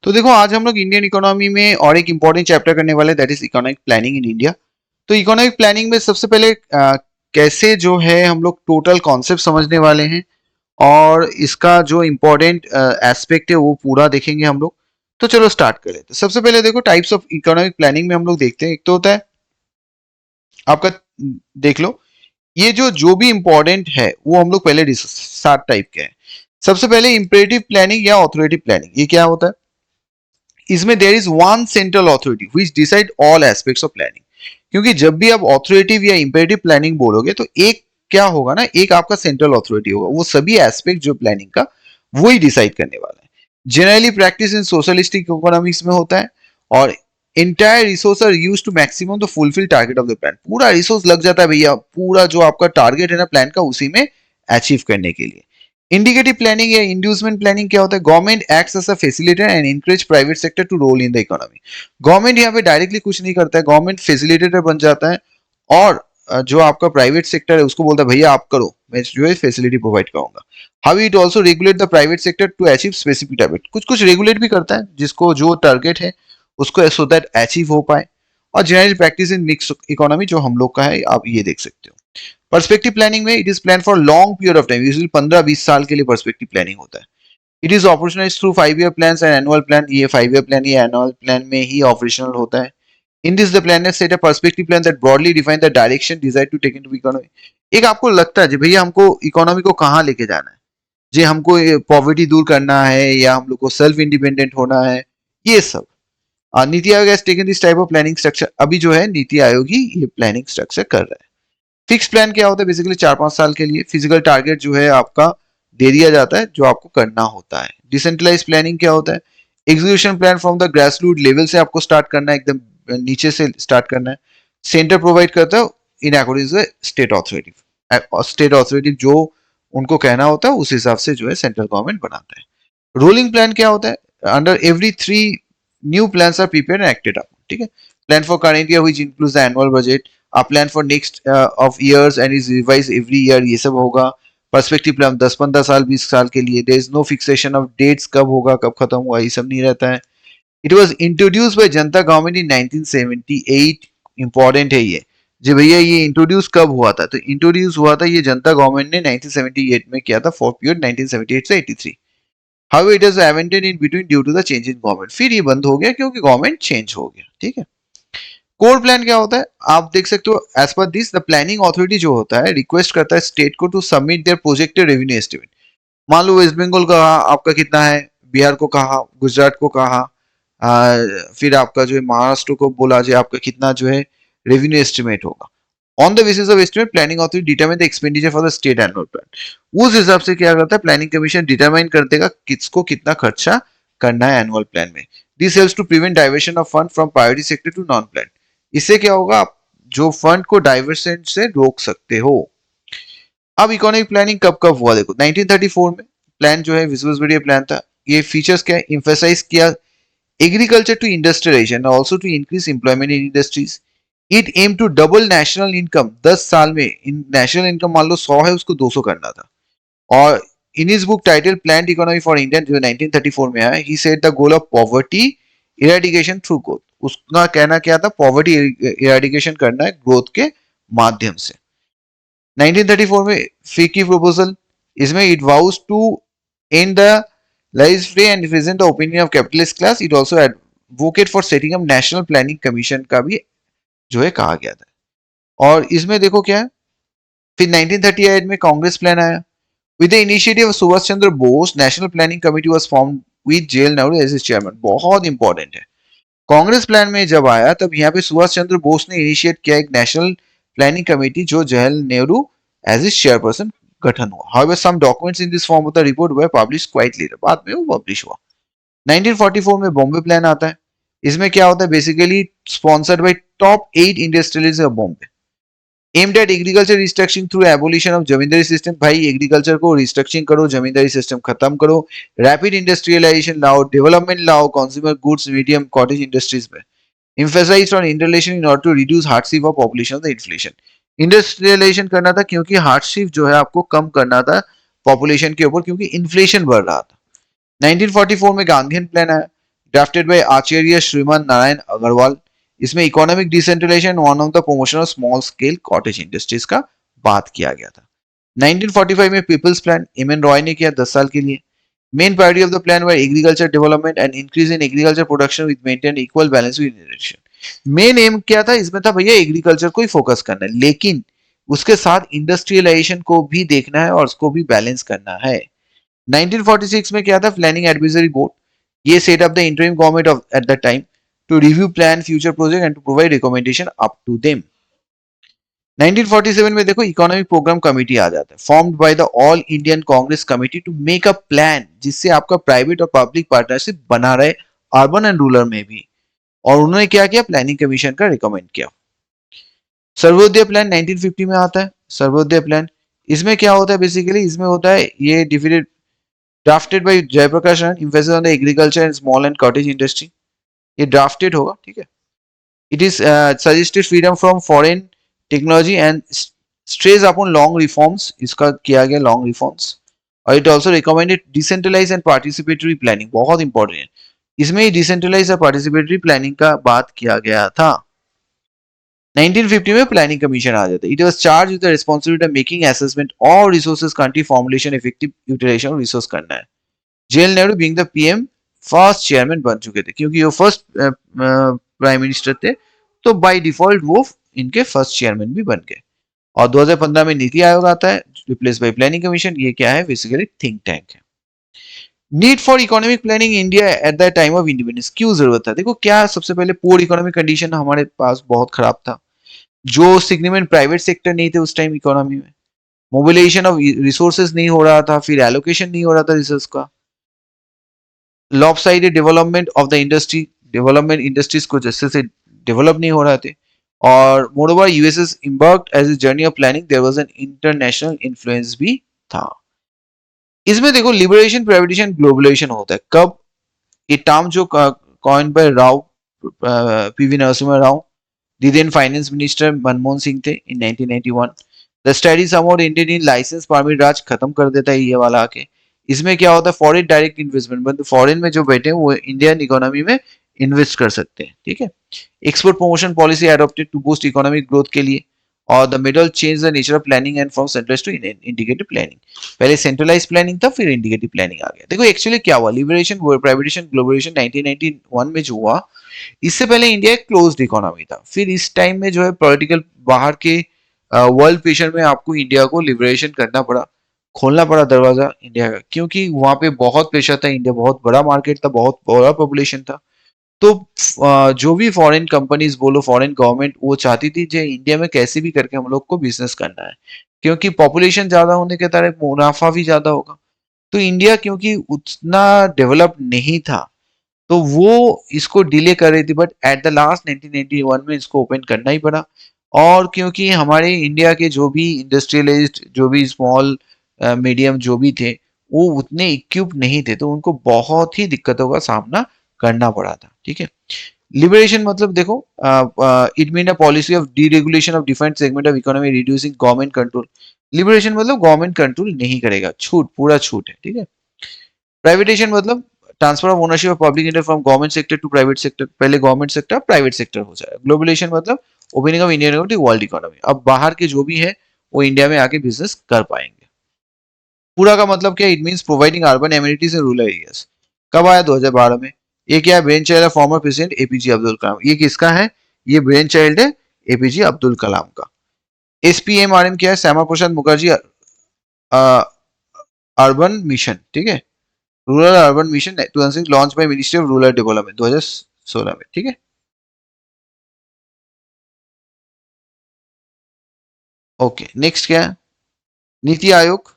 तो देखो आज हम लोग इंडियन इकोनॉमी में और एक इम्पोर्टेंट चैप्टर करने वाले that is economic planning in India. तो इकोनॉमिक प्लानिंग में सबसे पहले कैसे जो है हम लोग टोटल कॉन्सेप्ट समझने वाले हैं और इसका जो इम्पोर्टेंट एस्पेक्ट है वो पूरा देखेंगे हम लोग। तो चलो स्टार्ट कर लेते हैं। सबसे पहले देखो टाइप्स ऑफ इकोनॉमिक प्लानिंग में हम लोग देखते हैं। एक तो होता है आपका, देख लो, ये जो भी इम्पोर्टेंट है वो हम लोग पहले 7 टाइप के हैं। सबसे पहले इम्पेरेटिव प्लानिंग या ऑथोरेटिव प्लानिंग, ये क्या होता है? इसमें there is one central authority which decide all aspects of planning. क्योंकि जब भी आप ऑथोरेटिव या इंपेरेटिव प्लानिंग बोलोगे तो एक क्या होगा ना, एक आपका सेंट्रल अथॉरिटी होगा, वो सभी एस्पेक्ट जो प्लानिंग का वो ही डिसाइड करने वाला है। Generally practice in socialistic economics में होता है और entire resource are used to maximum the fulfil target of the plan. पूरा रिसोर्स लग जाता है भैया, पूरा जो आपका टारगेट है ना प्लान का उसी में अचीव करने के लिए। इंडिकेटिव प्लानिंग या इंड्यूसमेंट प्लानिंग क्या होता है? Government acts as a facilitator and encourage private sector to role in the economy. Government यहाँ पे डायरेक्टली कुछ नहीं करता है, गवर्नमेंट फैसिलिटेटर बन जाता है और जो आपका प्राइवेट सेक्टर है उसको बोलता है भैया आप करो, मैं जो है फैसिलिटी प्रोवाइड करूंगा। How it also regulate the private sector to achieve specific target. कुछ कुछ रेगुलेट भी करता है जिसको जो टारगेट है उसको सो दैट अचीव हो पाए। और general practice in mix economy जो हम लोग का है, आप ये देख सकते हो। पर्सपेक्टिव प्लानिंग में it is plan for long period of time, usually 15-20 साल के लिए पर्सपेक्टिव प्लानिंग होता है। It is operationalised through 5 year plans and annual plan. ये 5 ईयर प्लान ये एनुअल प्लान में ही ऑपरेशनल होता है। In this the planner set a perspective plan that broadly define the direction desired to take into economy. एक आपको लगता है जी भैया हमको इकोनॉमी को कहाँ लेके जाना है, जी हमको पॉवर्टी दूर करना है या हम लोग को सेल्फ इंडिपेंडेंट होना है, ये सब। NITI Aayog has taken this type of planning structure. अभी जो है नीति आयोग ही ये प्लानिंग स्ट्रक्चर कर रहा है। फिक्स प्लान क्या होता है? बेसिकली 4-5 साल के लिए फिजिकल टारगेट जो है आपका दे दिया जाता है जो आपको करना होता है। डिसेंट्रलाइज प्लानिंग क्या होता है? Execution plan from the grass root level से आपको स्टार्ट करना है, एकदम नीचे से स्टार्ट करना है। सेंटर प्रोवाइड करता है in according to state authority. State authority जो उनको कहना होता है उस हिसाब से जो है सेंट्रल गवर्नमेंट बनाता है। रोलिंग प्लान क्या होता है? Under every 3 new plans are prepared and acted up. ठीक है, plan for current year which includes the annual budget, a plan for next of years and is revised every year, ये सब होगा। Perspective plan 10-15 साल 20 साल के लिए। There is no fixation of dates, कब होगा कब खत्म हुआ ये सब नहीं रहता है। It was introduced by Janata government in 1978। Important है ये जी भैया, ये इंट्रोड्यूस कब हुआ था? तो इंट्रोड्यूस हुआ था ये जनता गवर्नमेंट ने 1978 में किया था फॉर पीरियड 1978 से 83। How it is amended in between due to the change in government. फिर ये बंद हो गया क्योंकि गवर्नमेंट चेंज हो गया। ठीक है, कोर प्लान क्या होता है? आप देख सकते हो as per this the planning authority जो होता है रिक्वेस्ट करता है स्टेट को to submit their projected revenue estimate. मान लो वेस्ट बंगाल का आपका कितना है, बिहार को कहा, गुजरात को कहा, फिर आपका जो है महाराष्ट्र को बोला जाए आपका कितना जो है रेवेन्यू एस्टिमेट होगा। On the basis of estimate planning authority determine the expenditure for the state annual plan. उस हिसाब से क्या करता है प्लानिंग कमीशन डिटरमाइन कर देगा किसको कितना खर्चा करना है एनुअल प्लान में। This helps to prevent diversion of fund from priority sector to non plan. इससे क्या होगा, आप जो फंड को डाइवर्सन से रोक सकते हो। अब इकोनॉमिक प्लानिंग कब कब हुआ देखो, 1934 में प्लान जो है विजुअल प्लान था। ये फीचर्स क्या इंफेसाइज किया? Agriculture to industrialisation, also to increase employment in industries. It aim to double national income. 10 साल में नेशनल इनकम मान लो 100 है उसको 200 करना था। और in his book title planned economy for India जो 1934 में आया, he set the goal of poverty eradication through growth. उसका कहना क्या था? पॉवर्टी इरेडिकेशन करना है ग्रोथ के माध्यम से। 1934 में फीकी प्रपोजल, इसमें it vows to end the laissez free and represent the opinion of capitalist class. It also advocate for setting up national planning commission का भी जो है कहा गया था। और इसमें देखो क्या है, फिर 1938 में कांग्रेस प्लान आया। With the initiative of Subhash Chandra Bose, National Planning Committee was formed with JL Nehru as its chairman। बहुत इंपॉर्टेंट है। कांग्रेस प्लान में जब आया तब यहाँ पे सुभाष चंद्र बोस ने इनिशिएट किया एक नेशनल प्लानिंग कमेटी जो जवाहरलाल नेहरू एज इस चेयरपर्सन गठन हुआ। However, some documents in this form of the report were published quite later। बाद में वो पब्लिश हुआ। 1944 में बॉम्बे प्लान आता है। इसमें क्या होता है? Basically sponsored by top 8 industrialist of Bombay. Aimed at agriculture restructuring through abolition of zamindari system. भाई एग्रीकल्चर को रिस्ट्रक्चरिंग करो, जमींदारी सिस्टम खत्म करो, रैपिड इंडस्ट्रियलाइजेशन लाओ, डेवलपमेंट लाओ, consumer goods, medium, cottage industries में। Emphasised on interrelation in order to reduce hardship of population of the inflation. Industrialisation करना था क्योंकि हार्डशिप जो है आपको कम करना था पॉपुलेशन के ऊपर क्योंकि इन्फ्लेशन बढ़ रहा था। 1944 में गांधीयन प्लान आया। Drafted by Acharya Shriman Narayan Agarwal. इसमें economic decentralisation one of the promotion of small scale cottage industries का बात किया गया था। 1945 में people's plan M N Roy ने किया 10 साल के लिए। Main priority of the plan were agriculture development and increase in agriculture production with maintain equal balance with irrigation. Main aim क्या था इसमें? था भैया एग्रीकल्चर को ही फोकस करना है, लेकिन उसके साथ इंडस्ट्रियलाइजेशन को भी देखना है और उसको भी बैलेंस करना है। 1946 में क्या था? प्लानिंग एडवाइजरी बोर्ड, ये set up the interim government of at the time to review plan future project and to provide recommendation up to them. 1947 में देखो इकोनॉमिक प्रोग्राम कमेटी आ जाता है, formed by the all Indian Congress committee to make a plan जिससे आपका private और public partnership बना रहे अर्बन एंड रूरल में भी। और उन्होंने क्या किया? प्लानिंग कमीशन का रिकमेंड किया। सर्वोदय प्लान 1950 में आता है। सर्वोदय प्लान, इसमें क्या होता है? बेसिकली इसमें होता है ये definite drafted by Jayaprakash Narayan, emphasis on the agriculture and small and cottage industry. ये ड्राफ्टेड होगा, ठीक है। It is suggested freedom from foreign technology and stress upon long reforms, इसका किया गया लॉन्ग रिफॉर्म्स। और it also recommended decentralise and participatory planning, बहुत important है। इसमें ही डिसेंट्रलाइज और पार्टिसिपेटरी प्लानिंग का बात किया गया था। 1950 में प्लानिंग कमीशन आ जाता है। It was charge with the responsibility of making assessment और resources country formulation effective utilisation of resource करना है। JL Nehru being the PM first chairman बन चुके थे, क्योंकि वो फर्स्ट प्राइम मिनिस्टर थे, तो बाय डिफॉल्ट वो इनके फर्स्ट चेयरमैन भी बन गए। और 2015 में नीति आयोग आता है, रिप्लेस बाय प्लानिंग कमीशन। ये क्या है? बेसिकली थिंक टैंक है। Need for economic planning India at the time of independence, क्यों जरूरत था? देखो क्या, सबसे पहले पुअर इकोनॉमिक कंडीशन हमारे पास बहुत खराब था, जो सिग्निफिकेंट प्राइवेट सेक्टर नहीं थे उस टाइम इकोनॉमी में, मोबिलाइजेशन ऑफ रिसोर्सेज नहीं हो रहा था, फिर एलोकेशन नहीं हो रहा था रिसोर्स का, lopsided development of the industry, development industries को जैसे से डेवलप नहीं हो रहे थे, और moreover USS embarked as a journey of planning, there was an international influence भी था। इसमें देखो लिबरेशन, प्राइवेटाइजेशन, ग्लोबलाइजेशन होता है कब? ये टर्म जो coin by Rao, P V Narasimha Rao, the then finance minister Manmohan Singh थे in 1991। द स्टडी समोर Indian in licence permit Raj खत्म कर देता है ये वाला आके। इसमें क्या होता है? फॉरेन डायरेक्ट इन्वेस्टमेंट, मतलब फॉरेन में जो बैठे हैं वो इंडियन इकोनॉमी में इन्वेस्ट कर सकते हैं, ठीक है। Export promotion policy adopted to boost economic growth के लिए। और the middle change the nature of planning and from centralised to indicative planning. पहले सेंट्रलाइज प्लानिंग था, फिर इंडिकेटिव प्लानिंग आ गया। देखो एक्चुअली क्या हुआ, लिबरेशन, प्राइवेटाइजेशन, ग्लोबलाइजेशन 1991 में जो हुआ, इससे पहले इंडिया एक क्लोज्ड इकोनॉमी था। फिर इस टाइम में जो है पॉलिटिकल बाहर के वर्ल्ड प्रेशर में आपको इंडिया को लिबरेशन करना पड़ा, खोलना पड़ा दरवाजा इंडिया का, क्योंकि वहां पे बहुत प्रेशर था। इंडिया बहुत बड़ा मार्केट था, बहुत बड़ा पॉपुलेशन था। तो जो भी फॉरेन कंपनीज बोलो, फॉरेन गवर्नमेंट, वो चाहती थी जो इंडिया में कैसे भी करके हम लोग को बिजनेस करना है, क्योंकि पॉपुलेशन ज्यादा होने के तरह मुनाफा भी ज्यादा होगा। तो इंडिया क्योंकि उतना डेवलप नहीं था, तो वो इसको डिले कर रही थी, बट एट द लास्ट 1991 में इसको ओपन करना ही पड़ा। और क्योंकि हमारे इंडिया के जो भी इंडस्ट्रियलिस्ट, जो भी स्मॉल मीडियम जो भी थे, वो उतने इक्विप नहीं थे, तो उनको बहुत ही दिक्कतों का सामना करना पड़ा था, ठीक है। लिबरेशन मतलब देखो, it mean a policy of deregulation of different segment of economy, reducing government control. Liberation मतलब गवर्नमेंट कंट्रोल नहीं करेगा, छूट, पूरा छूट है, ठीक है। प्राइवेटाइजेशन मतलब transfer of ownership of public interest from government sector to private sector, पहले गवर्नमेंट सेक्टर प्राइवेट सेक्टर हो जाएगा। ग्लोबलाइजेशन मतलब opening of Indian economy world economy, अब बाहर के जो भी है वो इंडिया में आके बिजनेस कर पाएंगे। पूरा का मतलब क्या? It means providing urban amenities in rural areas. कब आया? 2012 में। ये क्या है? ब्रेन चाइल्ड है former president APJ Abdul Kalam. ये किसका है? ये ब्रेन चाइल्ड है एपीजे अब्दुल कलाम का। एसपीएमआरएम क्या है? श्यामा प्रसाद मुखर्जी अर्बन मिशन, ठीक है। Rural urban mission 2006 launch by ministry of rural development 2016 में, ठीक है। ओके, नेक्स्ट क्या है? NITI Aayog.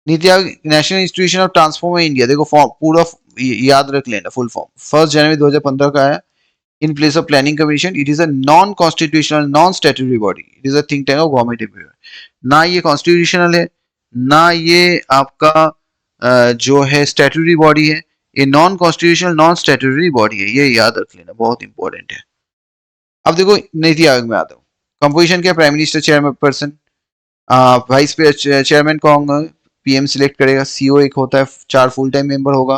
NITI Aayog national institution of transform India. देखो फॉर्म पूरा याद रख लेना, फुल फॉर्म 1 जनवरी 2015 का आया। In place of planning commission, it is a non constitutional, non statutory body, it is a think tank of government employ. ना ये कॉन्स्टिट्यूशनल है, ना ये आपका जो है स्टैट्यूटरी बॉडी है। ये non constitutional, non statutory body है, ये याद रख लेना, बहुत इंपॉर्टेंट है। अब देखो नीति आयोग में आता हूँ। कंपोजिशन क्या? Prime minister chairman person, vice chairman कौन? पीएम सिलेक्ट करेगा। सीईओ एक होता है, 4 फुल टाइम मेंबर होगा।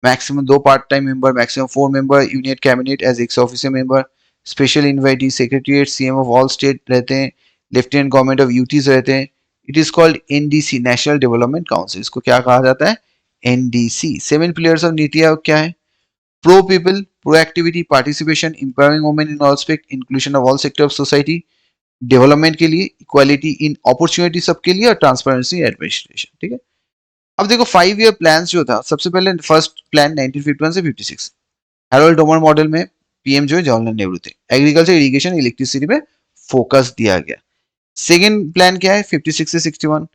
Maximum 2 part time member, maximum 4 member, union cabinet as ex officer member, special invitee secretariat CM of all state रहते हैं, lieutenant government of UTs रहते हैं। It is called NDC, national development council, इसको क्या कहा जाता है? NDC. 7 pillars of NITI Aayog क्या है? Pro people, proactivity, participation, empowering women in all aspect, inclusion of all sector of society, development के लिए, इक्वालिटी इन अपॉर्चुनिटी सबके लिए, और ट्रांसपेरेंसी एडमिनिस्ट्रेशन। ठीक है, अब देखो 5 ईयर प्लान जो था, सबसे पहले फर्स्ट प्लान 1951 से 56, हैरोल्ड डोमर मॉडल में पीएम जो है जवाहरलाल नेहरू थे। एग्रीकल्चर, इरिगेशन, इलेक्ट्रिसिटी में फोकस दिया गया। सेकेंड प्लान क्या है? 56 से 61,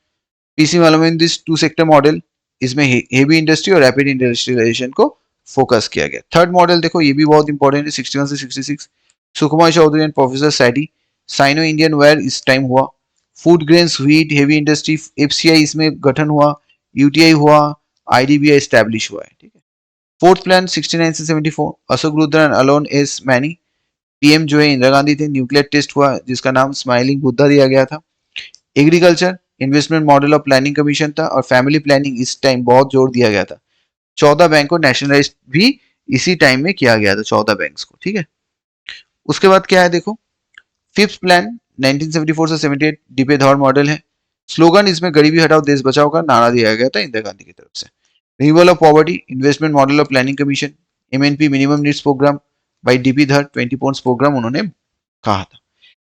पीसी मालूम इन दिस 2 सेक्टर मॉडल, इसमें हेवी इंडस्ट्री और रैपिड इंडस्ट्रियलाइजेशन को फोकस किया गया। थर्ड मॉडल देखो, ये भी बहुत इंपॉर्टेंट है, 61 से 66, सुकुमार चौधरी एंड प्रोफेसर सैडी, साइनो इंडियन वेयर इस टाइम हुआ, food grains, wheat, heavy industry, FCI इसमें गठन हुआ, यूटीआई हुआ, आईडीबीआई एस्टैब्लिश हुआ है। ठीक है, फोर्थ प्लान 69 से 74, Ashok Rudran, alone S many, PM जो है इंदिरा गांधी थे। न्यूक्लियर टेस्ट हुआ जिसका नाम स्माइलिंग बुद्धा दिया गया था। Agriculture, investment model of planning commission था, और फैमिली प्लानिंग इस टाइम बहुत जोर दिया गया था। 14 बैंक को नेशनलाइज भी इसी टाइम में किया गया था, 14 बैंक्स को। ठीक है, उसके बाद क्या है देखो, फिफ्थ प्लान 1974 से 78, डीपे धौर मॉडल है। स्लोगन इसमें गरीबी हटाओ देश बचाओ का नारा दिया गया था इंदिरा गांधी की तरफ से। Removal of poverty, investment model of planning commission, MNP, minimum needs programme by DP धर, 20 पॉइंट्स प्रोग्राम उन्होंने कहा था।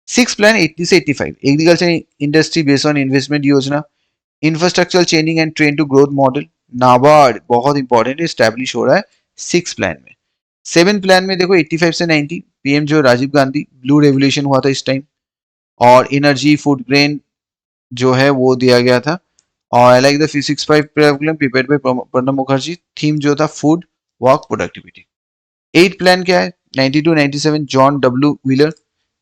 सिक्स प्लान 80 से 85, agriculture industry based on investment योजना, infrastructure changing and train to growth model, NABARD बहुत इंपॉर्टेंट है, establish हो रहा है 6 प्लान में। 7 प्लान में देखो 85 से 90, पीएम जो राजीव गांधी, ब्लू रेवोल्यूशन हुआ था इस टाइम, और एनर्जी, फूड ग्रेन जो है वो दिया गया था। और I like the 65 programme prepared by Pranab Mukherjee, theme जो था फूड, वर्क, प्रोडक्टिविटी। 8 प्लान क्या है? 92 97, जॉन डब्ल्यू व्हीलर,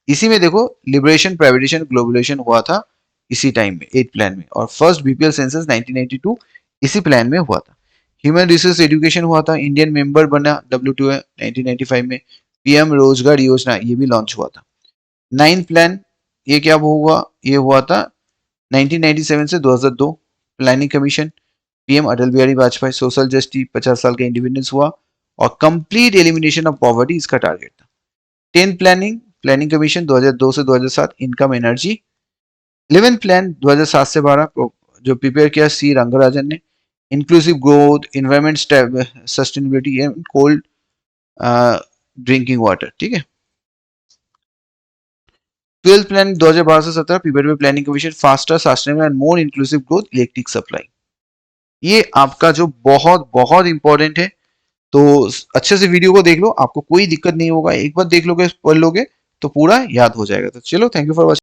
इसी में देखो लिबरेशन, प्राइवेटाइजेशन, ग्लोबलाइजेशन हुआ था इसी टाइम में 8 प्लान में। और फर्स्ट बीपीएल सेंसस 1992 इसी प्लान में हुआ था। ह्यूमन रिसोर्स एजुकेशन हुआ था, इंडियन मेंबर बना WTO 1995 में। पीएम रोजगार योजना ये भी लॉन्च हुआ था। 9 प्लान ये क्या हुआ? ये हुआ था 1997 से 2002, planning commission, PM Atal Bihari Vajpayee, social justice, 50 साल का इंडिपेंडेंस हुआ, और कंप्लीट एलिमिनेशन ऑफ पॉवर्टी इसका टारगेट था। 10 प्लानिंग कमीशन 2002 से 2007, इनकम, एनर्जी। 11 प्लान 2007 से 12 जो प्रिपेयर किया सी रंगराजन ने, inclusive growth, environment sustainability and cold drinking water. ठीक है, 12 प्लान 2012 से 17, prepare by planning commission, faster, sustainable and more inclusive growth, electric supply. ये आपका जो बहुत बहुत इंपॉर्टेंट है, तो अच्छे से वीडियो को देख लो, आपको कोई दिक्कत नहीं होगा, एक बार देख लोगे, पढ़ लोगे तो पूरा याद हो जाएगा। तो चलो, थैंक यू फॉर वॉचिंग।